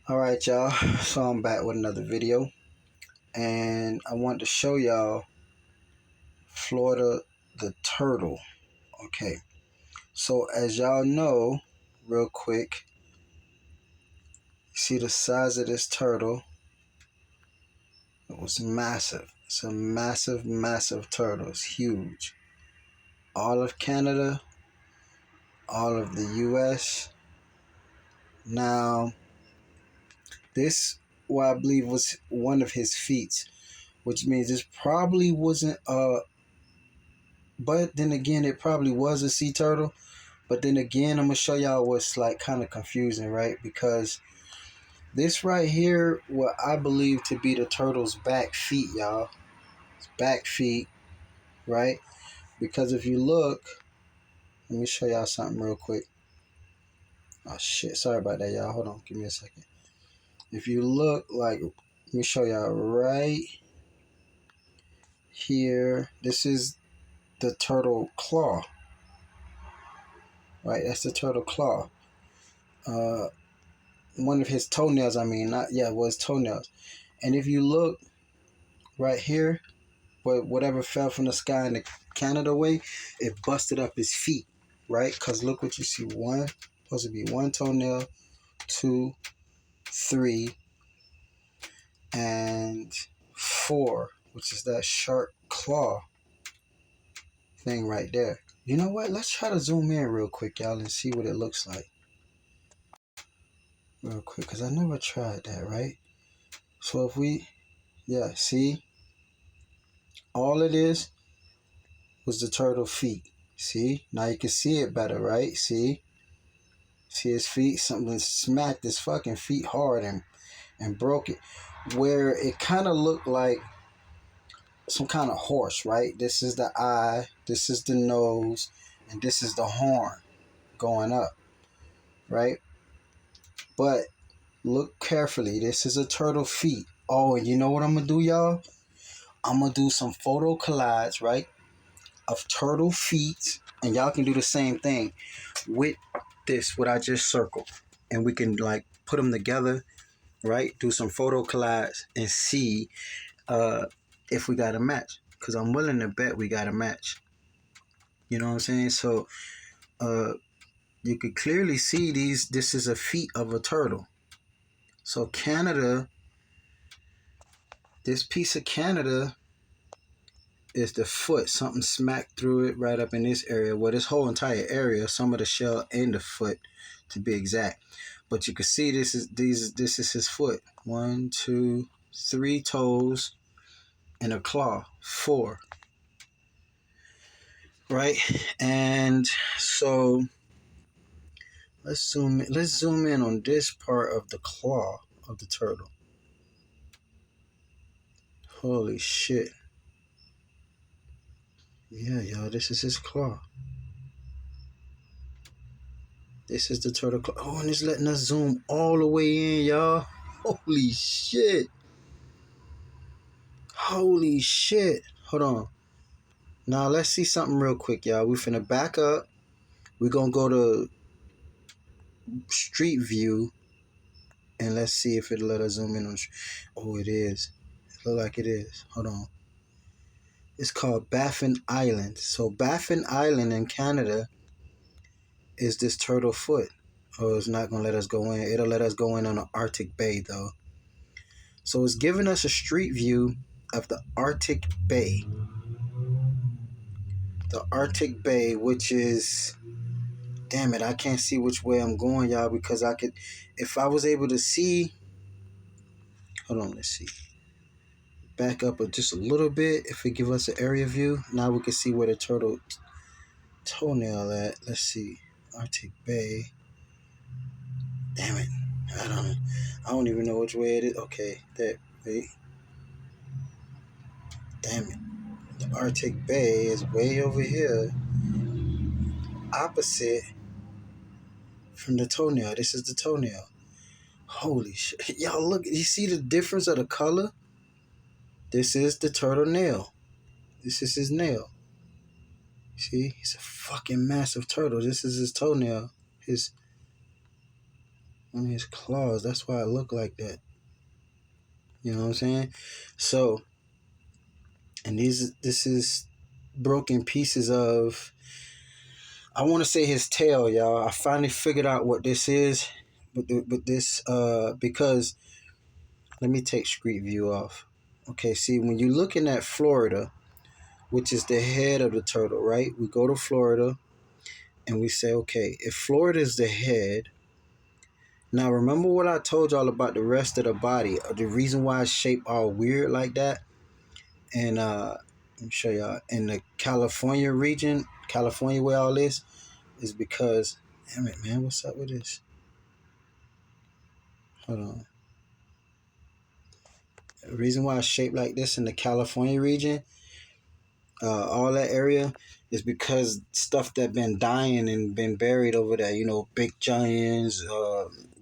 All right, y'all. So I'm back with another video, and I want to show y'all Florida the turtle. Okay, so as y'all know, real quick, see the size of this turtle? It was massive. It's a massive, massive turtle. It's huge. All of Canada, all of the U.S. Now, this, what I believe was one of his feats, which means this probably wasn't but then again, it probably was a sea turtle. But then again, I'm gonna show y'all what's like kind of confusing, right? Because this right here, what I believe to be the turtle's back feet, y'all. It's back feet, right? Because if you look, let me show y'all something real quick. Oh shit, sorry about that, y'all. Hold on, give me a second. If you look, like, let me show y'all right here. This is the turtle claw, right? That's the turtle claw. One of his toenails, I mean, not, yeah, it was toenails. And if you look right here, but whatever fell from the sky in the Canada way, it busted up his feet, right? Because look what you see. One, supposed to be one toenail, two, three, and four, which is that sharp claw thing right there. You know what? Let's try to zoom in real quick, y'all, and see what it looks like. Real quick, because I never tried that, right? So if we, yeah, see? All it is was the turtle feet. See? Now you can see it better, right? See? See his feet? Something smacked his fucking feet hard and broke it. Where it kind of looked like some kind of horse, right? This is the eye, this is the nose, and this is the horn going up, right? But look carefully. This is a turtle feet. Oh, and you know what I'm going to do, y'all? I'm going to do some photo collage, right? Of turtle feet. And y'all can do the same thing with this, what I just circled. And we can like put them together, right? Do some photo collage and see if we got a match. Because I'm willing to bet we got a match. You know what I'm saying? So you could clearly see this is a feet of a turtle. So Canada, this piece of Canada is the foot. Something smacked through it right up in this area. Well, this whole entire area, some of the shell and the foot to be exact. But you can see this is his foot. 1, 2, 3 toes and a claw. 4. Right? And so let's zoom in on this part of the claw of the turtle. Holy shit. Yeah, y'all, this is his claw. This is the turtle claw. Oh, and it's letting us zoom all the way in, y'all. Holy shit. Holy shit. Hold on. Now, let's see something real quick, y'all. We finna back up. We're gonna go to Street View. And let's see if it'll let us zoom in on. Oh, it is. It look like it is. Hold on. It's called Baffin Island. So Baffin Island in Canada is this turtle foot. Oh, it's not gonna let us go in. It'll let us go in on the Arctic Bay though. So it's giving us a street view of the Arctic Bay. The Arctic Bay, which is, damn it, I can't see which way I'm going, y'all, because I could, if I was able to see, hold on, let's see. Back up just a little bit. If it give us an area view, now we can see where the turtle toenail at. Let's see. Arctic Bay. Damn it. I don't even know which way it is. Okay, there. Wait. Damn it. The Arctic Bay is way over here. Opposite from the toenail. This is the toenail. Holy shit. Y'all look, you see the difference of the color? This is the turtle nail. This is his nail. See? He's a fucking massive turtle. This is his toenail. His, on his claws. That's why it looked like that. You know what I'm saying? So, and this is broken pieces of, I want to say his tail, y'all. I finally figured out what this is, but this because let me take street view off. Okay, see, when you're looking at Florida, which is the head of the turtle, right? We go to Florida and we say, okay, if Florida is the head, now remember what I told y'all about the rest of the body, the reason why it's shaped all weird like that, and let me show y'all in the California region, California where all this is because, damn it, man, what's up with this? Hold on. The reason why it's shaped like this in the California region, all that area, is because stuff that been dying and been buried over there. You know, big giants,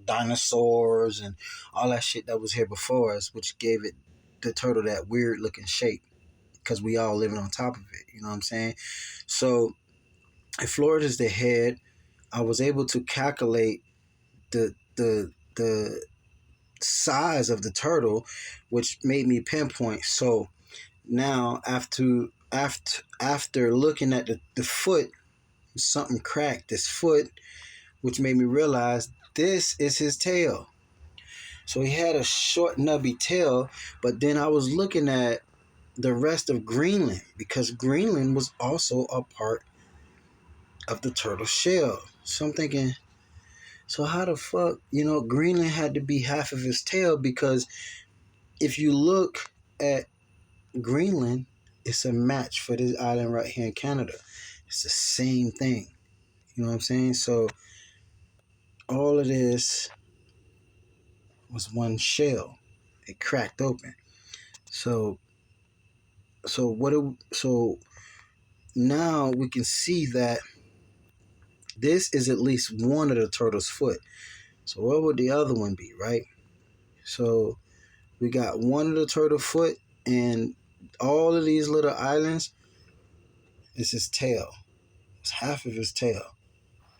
dinosaurs, and all that shit that was here before us, which gave it the turtle that weird looking shape because we all living on top of it. You know what I'm saying? So if Florida is the head, I was able to calculate the size of the turtle, which made me pinpoint. So now after looking at the foot, something cracked this foot, which made me realize this is his tail. So he had a short nubby tail, but then I was looking at the rest of Greenland because Greenland was also a part of the turtle shell. So I'm thinking, so how the fuck, Greenland had to be half of his tail, because if you look at Greenland, it's a match for this island right here in Canada. It's the same thing. You know what I'm saying? So all of this was one shell. It cracked open. So so now we can see that this is at least one of the turtle's foot. So what would the other one be, right? So we got one of the turtle foot, and all of these little islands is his tail. It's half of his tail.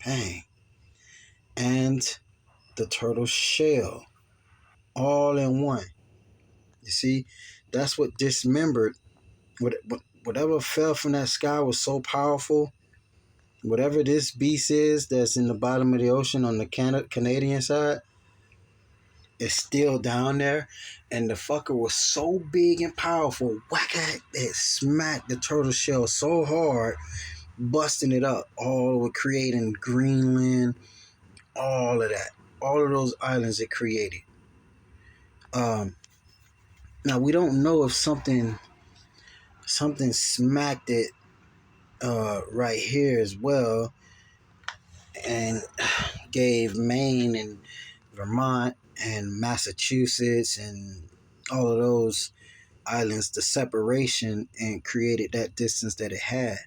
Bang. And the turtle shell. All in one. You see, that's what dismembered. Whatever fell from that sky was so powerful. Whatever this beast is that's in the bottom of the ocean on the Canadian side, is still down there. And the fucker was so big and powerful. Whack it smacked the turtle shell so hard, busting it up, all over, creating Greenland, all of that, all of those islands it created. Now we don't know if something smacked it right here as well, and gave Maine and Vermont and Massachusetts and all of those islands the separation and created that distance that it had.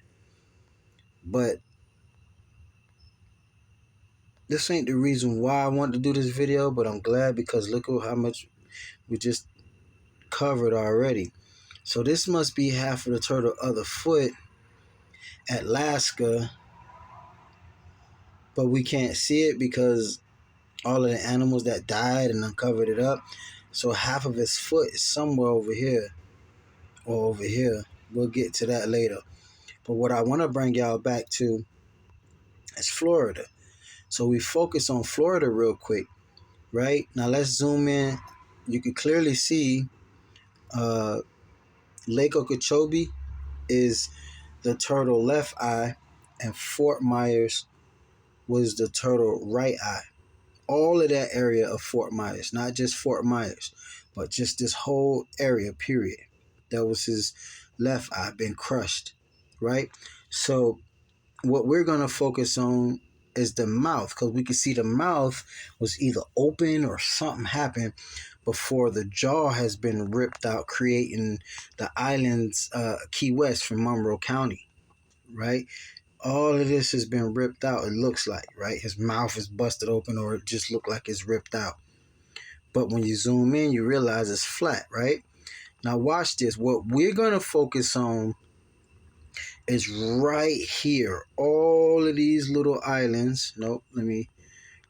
But this ain't the reason why I wanted to do this video, but I'm glad because look at how much we just covered already. So this must be half of the turtle other foot at Alaska, but we can't see it because all of the animals that died and uncovered it up. So half of his foot is somewhere over here or over here. We'll get to that later. But what I want to bring y'all back to is Florida. So we focus on Florida real quick, right? Now let's zoom in. You can clearly see Lake Okeechobee is the turtle left eye, and Fort Myers was the turtle right eye. All of that area of Fort Myers, not just Fort Myers, but just this whole area, period. That was his left eye been crushed, right? So what we're going to focus on is the mouth, because we can see the mouth was either open or something happened before the jaw has been ripped out, creating the islands, Key West from Monroe County, right? All of this has been ripped out, it looks like, right? His mouth is busted open, or it just looked like it's ripped out. But when you zoom in, you realize it's flat, right? Now watch this. What we're going to focus on is right here. All of these little islands. Nope, let me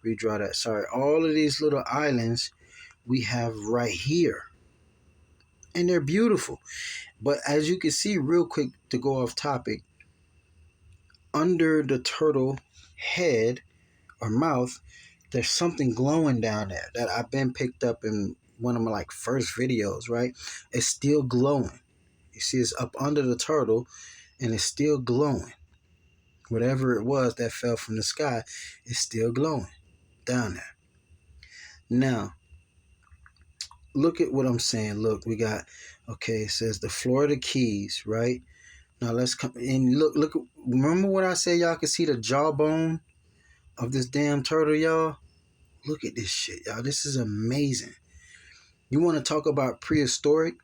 redraw that. Sorry. All of these little islands we have right here. And they're beautiful. But as you can see, real quick to go off topic, under the turtle head or mouth, there's something glowing down there that I've been picked up in one of my like first videos, right? It's still glowing. You see, it's up under the turtle and it's still glowing. Whatever it was that fell from the sky is still glowing down there. Now, look at what I'm saying. Look, we got, okay, it says the Florida Keys, right? Now let's come and look. Remember what I said? Y'all can see the jawbone of this damn turtle, y'all. Look at this shit, y'all. This is amazing. You want to talk about prehistoric?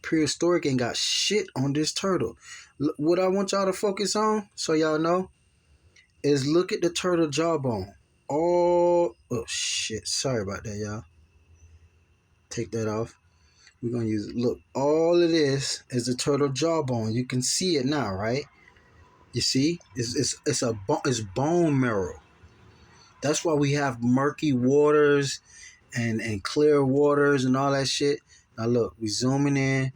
Prehistoric ain't got shit on this turtle. What I want y'all to focus on, so y'all know, is look at the turtle jawbone. Oh shit. Sorry about that, y'all. Take that off. We're gonna use it. Look, all of this is the turtle jawbone. You can see it now, right? You see, it's bone marrow. That's why we have murky waters and clear waters and all that shit. Now look, we zooming in.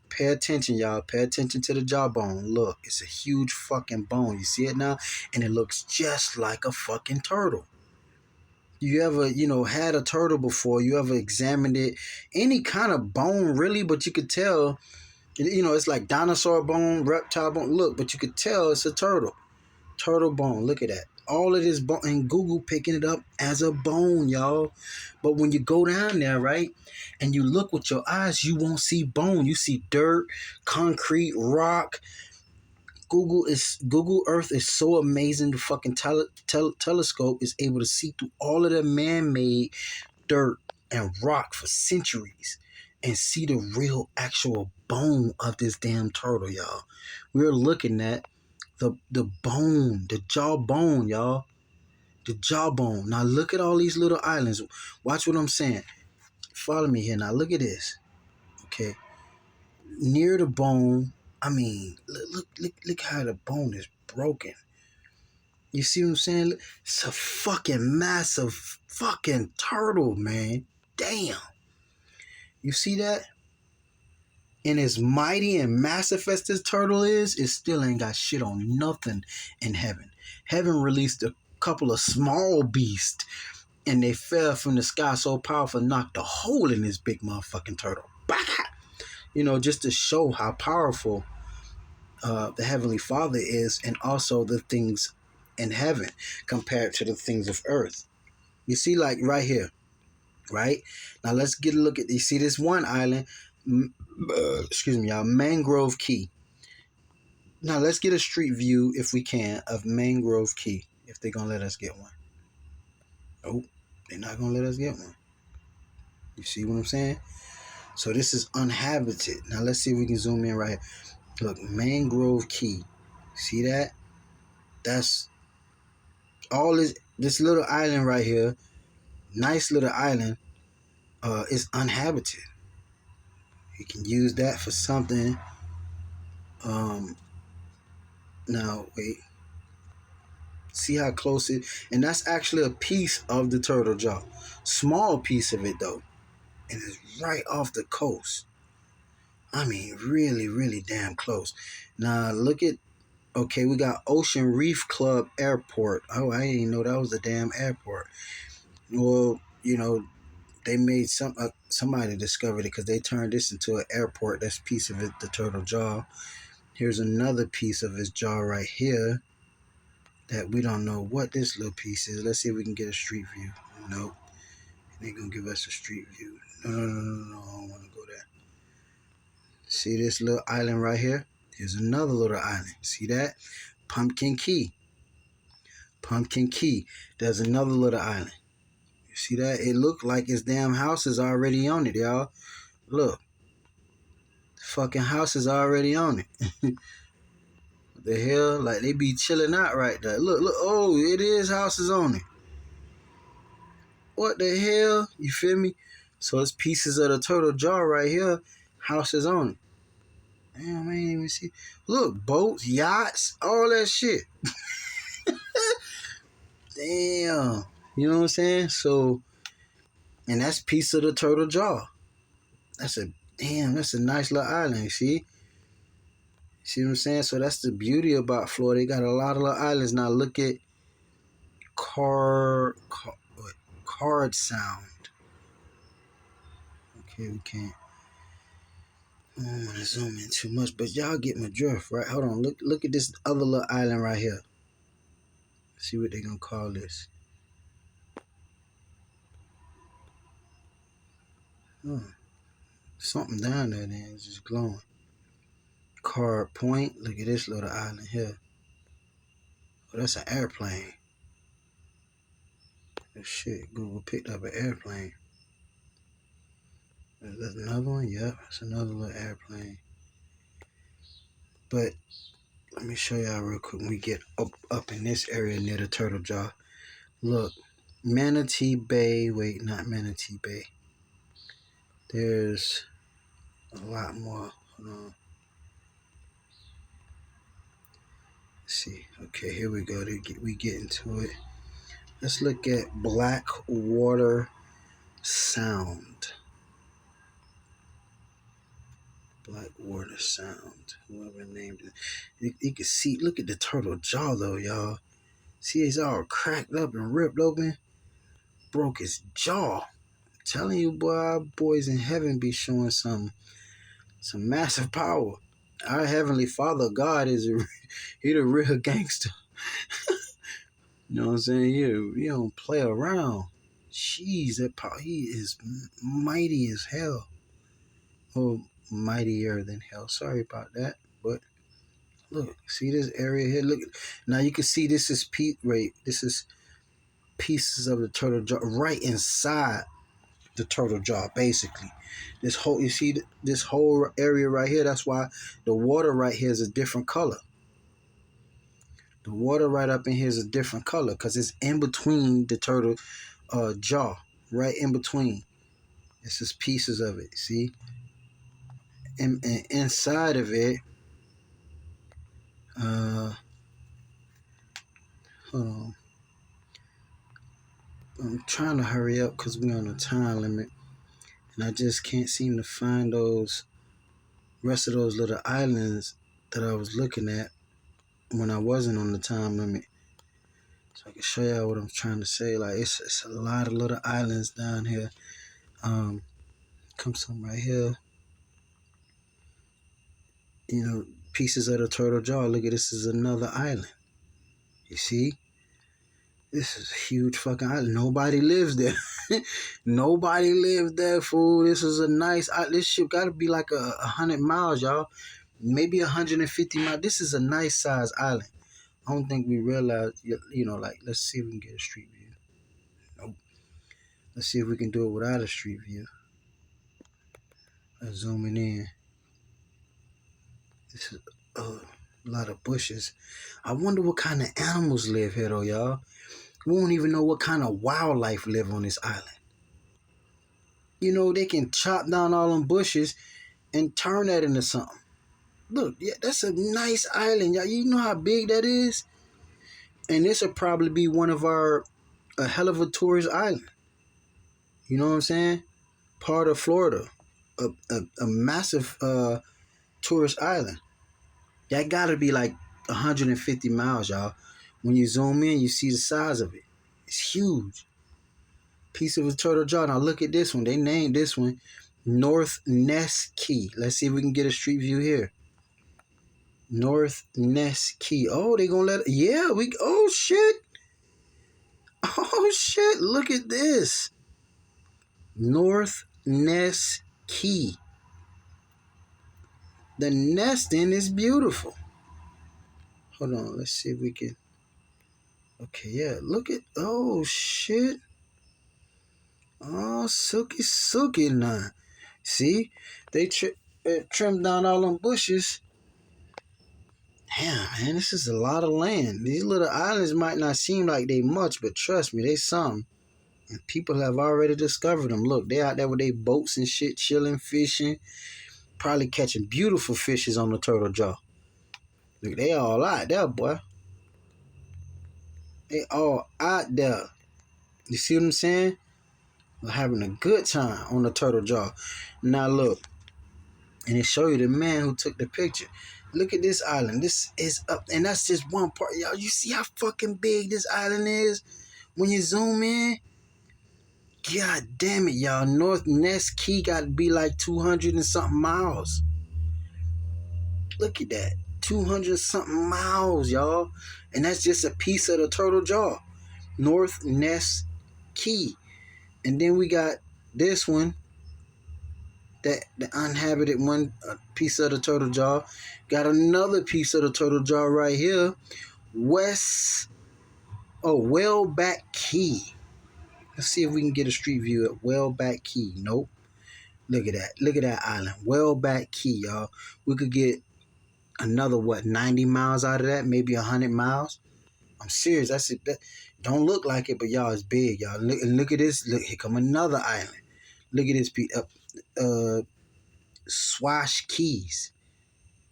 Pay attention, y'all. Pay attention to the jawbone. Look, it's a huge fucking bone. You see it now? And it looks just like a fucking turtle. You ever, had a turtle before? You ever examined it? Any kind of bone, really, but you could tell, it's like dinosaur bone, reptile bone. Look, but you could tell it's a turtle. Turtle bone. Look at that. All of this bone, and Google picking it up as a bone, y'all. But when you go down there, right, and you look with your eyes, you won't see bone. You see dirt, concrete, rock. Google Earth is so amazing. The fucking telescope is able to see through all of the man-made dirt and rock for centuries and see the real actual bone of this damn turtle, y'all. We're looking at the bone, the jawbone, y'all. The jawbone. Now look at all these little islands. Watch what I'm saying. Follow me here. Now look at this. Okay. Near the bone, I mean, look how the bone is broken. You see what I'm saying? It's a fucking massive fucking turtle, man. Damn. You see that? And as mighty and massive as this turtle is, it still ain't got shit on nothing in heaven. Heaven released a couple of small beasts, and they fell from the sky so powerful, knocked a hole in this big motherfucking turtle. Just to show how powerful the Heavenly Father is, and also the things in heaven compared to the things of earth. You see, like right here, right? Now let's get a look at, you see this one island, excuse me, y'all, Mangrove Key. Now let's get a street view, if we can, of Mangrove Key, if they're gonna let us get one. Nope, they're not gonna let us get one. You see what I'm saying? So this is uninhabited. Now let's see if we can zoom in right here. Look, Mangrove Key. See that? That's all this little island right here. Nice little island. Is uninhabited. You can use that for something. Now wait. See how close it, and that's actually a piece of the turtle jaw. Small piece of it though. And it's right off the coast. I mean, really, really damn close. Now look at, okay, we got Ocean Reef Club Airport. Oh, I didn't even know that was a damn airport. Well, they made somebody discovered it because they turned this into an airport. That's a piece of it, the turtle jaw. Here's another piece of his jaw right here that we don't know what this little piece is. Let's see if we can get a street view. Nope. They're going to give us a street view. No, I don't want to go there. See this little island right here? Here's another little island. See that? Pumpkin Key. Pumpkin Key. There's another little island. You see that? It looked like his damn house is already on it, y'all. Look. The fucking house is already on it. What the hell? Like they be chilling out right there. Look. Oh, it is houses on it. What the hell? You feel me? So it's pieces of the turtle jaw right here. Houses on it. Damn, I ain't even see. Look, boats, yachts, all that shit. Damn. You know what I'm saying? So, and that's piece of the turtle jaw. That's a nice little island. See what I'm saying? So that's the beauty about Florida. They got a lot of little islands. Now look at Card Sound. Okay, we can't. I don't want to zoom in too much, but y'all get my drift, right? Hold on. Look at this other little island right here. See what they gonna call this. Oh, something down there then is just glowing. Card Point. Look at this little island here. Oh, that's an airplane. Oh, shit, Google picked up an airplane. Is that another one? Yep, it's another little airplane. But let me show y'all real quick when we get up in this area near the turtle jaw. Look, Manatee Bay. Wait, not Manatee Bay. There's a lot more. Hold on. Let's see. Okay, here we go. We get into it. Let's look at Blackwater Sound. Blackwater Sound. Whoever named it. You can see, look at the turtle jaw though, y'all. See, it's all cracked up and ripped open. Broke his jaw. I'm telling you, boy, our boys in heaven be showing some massive power. Our Heavenly Father, God, he the real gangster. You know what I'm saying? He don't play around. Jeez, that power, he is mighty as hell. Oh, mightier than hell. Sorry about that, but look, see this area here. Look, now you can see this is This is pieces of the turtle jaw right inside the turtle jaw. Basically, you see this whole area right here. That's why the water right here is a different color. The water right up in here is a different color because it's in between the turtle jaw, right in between. It's just pieces of it. See, and inside of it. Hold on. I'm trying to hurry up because we're on a time limit, and I just can't seem to find those rest of those little islands that I was looking at when I wasn't on the time limit. So I can show y'all what I'm trying to say. Like it's a lot of little islands down here. Come some right here. You know, pieces of the turtle jaw. Look at this is another island. You see? This is a huge fucking island. Nobody lives there. Nobody lives there, fool. This is a nice island. This shit gotta be like 100 miles, y'all. Maybe 150 miles. This is a nice size island. I don't think we realize, like, let's see if we can get a street view. Nope. Let's see if we can do it without a street view. Zooming in. This is a lot of bushes. I wonder what kind of animals live here, though, y'all. We won't even know what kind of wildlife live on this island. You know, they can chop down all them bushes and turn that into something. Look, yeah, that's a nice island, y'all. You know how big that is? And this will probably be one of a hell of a tourist island. You know what I'm saying? Part of Florida. A massive tourist island. That gotta be like 150 miles, y'all. When you zoom in, you see the size of it. It's huge. Piece of a turtle jaw. Now look at this one. They named this one North Ness Key. Let's see if we can get a street view here. North Ness Key. Oh, they gonna let it. Yeah, oh shit. Oh shit. Look at this. North Ness Key. The nesting is beautiful. Hold on, let's see if we can. Okay, yeah, look at. Oh shit. Oh, silky now. See, they trimmed down all them bushes. Damn, man, this is a lot of land. These little islands might not seem like they much, but trust me, they some. And people have already discovered them. Look, they out there with their boats and shit, chilling, fishing, probably catching beautiful fishes on the turtle jaw. Look, they all out there, boy. They all out there. You see what I'm saying? We're having a good time on the Turtle Jaw. Now look, and it show you the man who took the picture. Look at this island. This is up, and that's just one part. Y'all, you see how fucking big this island is when you zoom in? God damn it, y'all. North Ness Key got to be like 200 and something miles. Look at that. 200 something miles, y'all. And that's just a piece of the Turtle Jaw. North Ness Key. And then we got this one, that the uninhabited one, piece of the Turtle Jaw. Got another piece of the Turtle Jaw right here. Whaleback Key. Let's see if we can get a street view at Whaleback Key. Nope. Look at that. Look at that island. Whaleback Key, y'all. We could get another, 90 miles out of that? Maybe 100 miles? I'm serious. That's it. That don't look like it, but y'all, it's big, y'all. Look at this. Look, here come another island. Look at this. Swash Keys.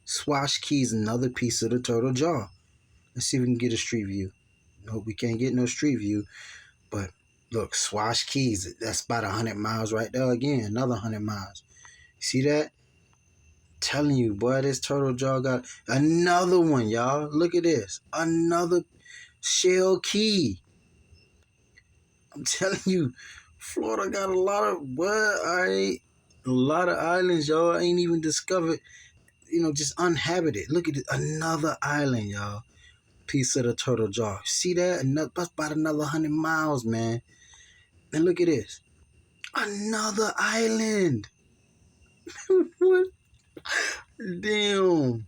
Swash Keys, another piece of the Turtle Jaw. Let's see if we can get a street view. No, we can't get no street view. But look, Swash Keys. That's about 100 miles right there again. Another 100 miles. See that? Telling you, boy, this Turtle Jaw got another one, y'all. Look at this. Another Shell Key. I'm telling you, Florida got a lot of a lot of islands, y'all. I ain't even discovered, just uninhabited. Look at it. Another island, y'all. Piece of the Turtle Jaw. See that? That's about another 100 miles, man. And look at this. Another island. What? Damn.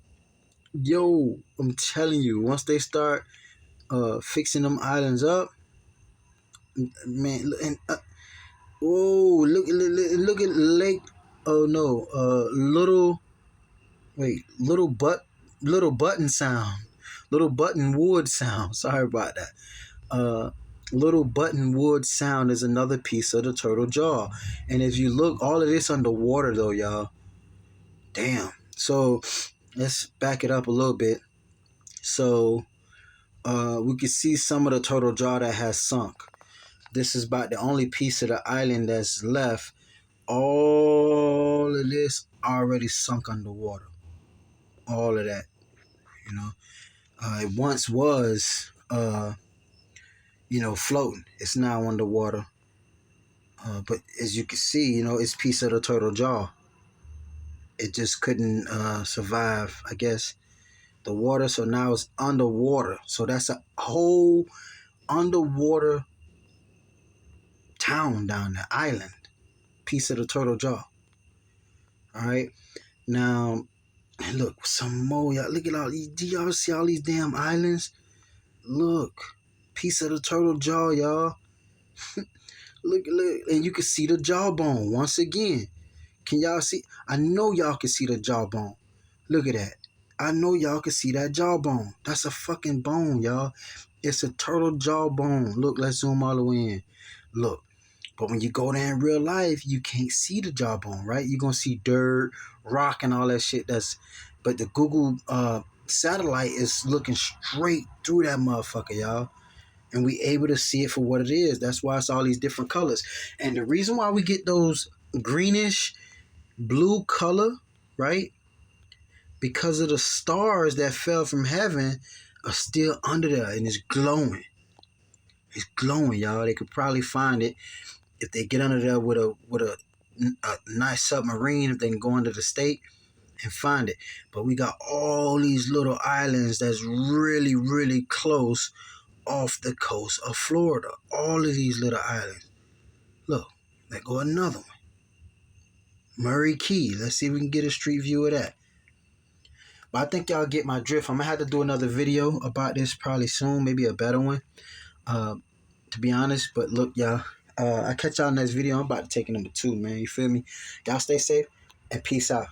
Yo, I'm telling you, once they start fixing them islands up, man, and look at Lake. Oh no, little button sound, Little Buttonwood Sound. Sorry about that. Little Buttonwood Sound is another piece of the Turtle Jaw, and if you look, all of this underwater though, y'all. Damn. So let's back it up a little bit. So we can see some of the Turtle Jaw that has sunk. This is about the only piece of the island that's left. All of this already sunk underwater. All of that, it once was, floating. It's now underwater. But as you can see, it's a piece of the Turtle Jaw. It just couldn't survive, I guess, the water. So now it's underwater. So that's a whole underwater town down there, island. Piece of the Turtle Jaw. All right. Now, look, some more. Y'all, look at all these. Do y'all see all these damn islands? Look. Piece of the Turtle Jaw, y'all. Look. And you can see the jawbone once again. Can y'all see? I know y'all can see the jawbone. Look at that. I know y'all can see that jawbone. That's a fucking bone, y'all. It's a turtle jawbone. Look, let's zoom all the way in. Look. But when you go there in real life, you can't see the jawbone, right? You're going to see dirt, rock, and all that shit. But the Google satellite is looking straight through that motherfucker, y'all. And we able to see it for what it is. That's why it's all these different colors. And the reason why we get those greenish blue color, right? Because of the stars that fell from heaven are still under there and it's glowing. It's glowing, y'all. They could probably find it if they get under there with a nice submarine. If they can go under the state and find it. But we got all these little islands that's really, really close off the coast of Florida. All of these little islands. Look, there go another one. Murray Key. Let's see if we can get a street view of that. But I think y'all get my drift. I'm going to have to do another video about this probably soon. Maybe a better one. To be honest. But look, y'all. I'll catch y'all in the next video. I'm about to take number 2, man. You feel me? Y'all stay safe and peace out.